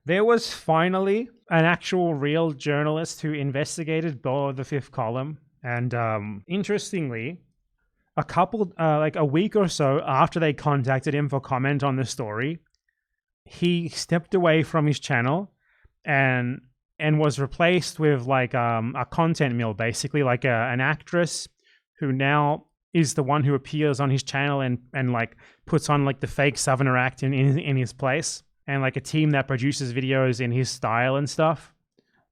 There was finally an actual real journalist who investigated Beau of the Fifth Column. And interestingly, a week or so after they contacted him for comment on the story, he stepped away from his channel and was replaced with like a content mill, basically like an actress who now is the one who appears on his channel and like puts on like the fake Southerner act in his place, and like a team that produces videos in his style and stuff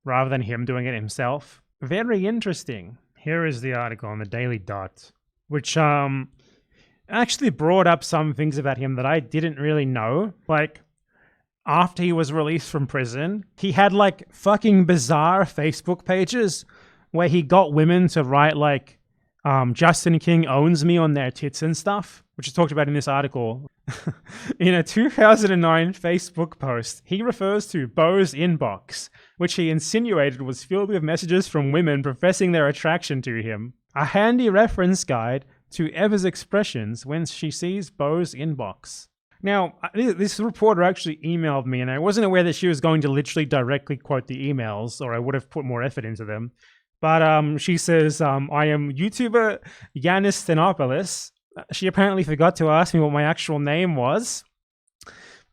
rather than him doing it himself. Very interesting. Here is the article on the Daily Dot, which actually brought up some things about him that I didn't really know. Like, after he was released from prison, he had like fucking bizarre Facebook pages where he got women to write like Justin King owns me on their tits and stuff, which is talked about in this article. In a 2009 Facebook post, he refers to Beau's inbox, which he insinuated was filled with messages from women professing their attraction to him. A handy reference guide to Eva's expressions when she sees Beau's inbox. Now, this reporter actually emailed me, and I wasn't aware that she was going to literally directly quote the emails, or I would have put more effort into them. But she says, I am YouTuber Yanis Sthenopoulos. She apparently forgot to ask me what my actual name was,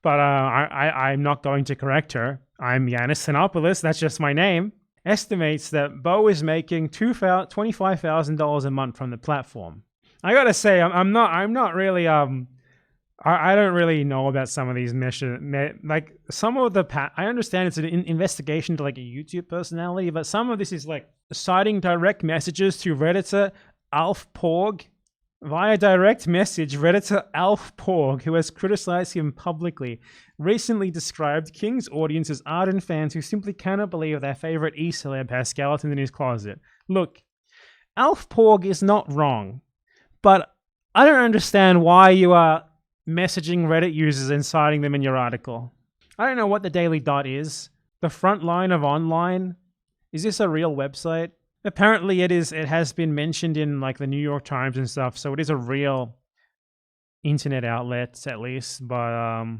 but I'm not going to correct her. I'm Yanis Sthenopoulos, that's just my name. Estimates that Beau is making $25,000 a month from the platform. I gotta say, I'm not really I don't really know about some of these like some of the I understand it's an investigation to like a YouTube personality, but some of this is like citing direct messages to Redditor Alf Porg. Via direct message, Redditor Alf Porg, who has criticized him publicly, recently described King's audience as ardent fans who simply cannot believe their favorite e-celeb has skeletons in his closet. Look, Alf Porg is not wrong, but I don't understand why you are messaging Reddit users and citing them in your article. I don't know what the Daily Dot is. The front line of online? Is this a real website? Apparently it is. It has been mentioned in like the New York Times and stuff, so it is a real internet outlet at least. But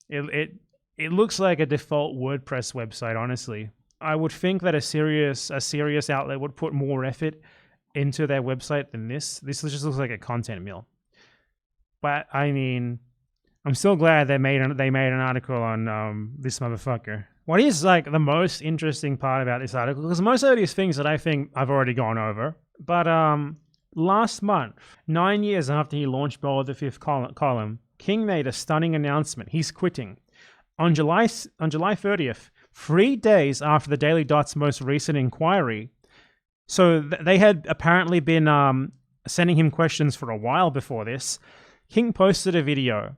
it looks like a default WordPress website. Honestly, I would think that a serious outlet would put more effort into their website than this. This just looks like a content mill. But I mean, I'm still glad they made an article on this motherfucker. What is like the most interesting part about this article, because most of these things that I think I've already gone over, but last month, 9 years after he launched Beau of the Fifth Column, King made a stunning announcement. He's quitting. On July 30th, 3 days after the Daily Dot's most recent inquiry. So they had apparently been sending him questions for a while before this. King posted a video.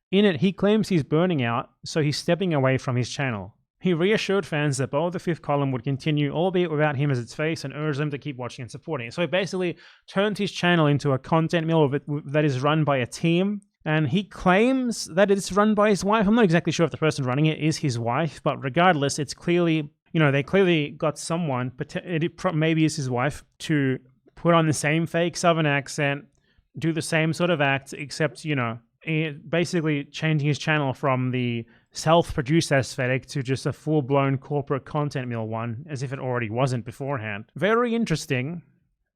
In it, he claims he's burning out, so he's stepping away from his channel. He reassured fans that Beau of the Fifth Column would continue, albeit without him as its face, and urged them to keep watching and supporting it. So he basically turned his channel into a content mill that is run by a team, and he claims that it's run by his wife. I'm not exactly sure if the person running it is his wife, but regardless, it's clearly, they clearly got someone, maybe it's his wife, to put on the same fake Southern accent, do the same sort of act, except, basically changing his channel from the self-produced aesthetic to just a full-blown corporate content mill one, as if it already wasn't beforehand. Very interesting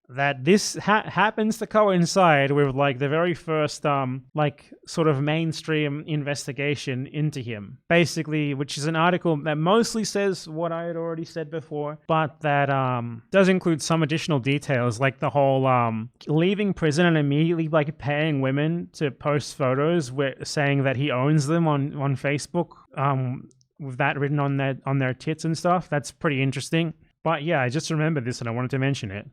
that this happens to coincide with like the very first sort of mainstream investigation into him, basically, which is an article that mostly says what I had already said before, but that does include some additional details, like the whole leaving prison and immediately like paying women to post photos saying that he owns them on Facebook, with that written on their tits and stuff. That's pretty interesting. But yeah, I just remembered this and I wanted to mention it.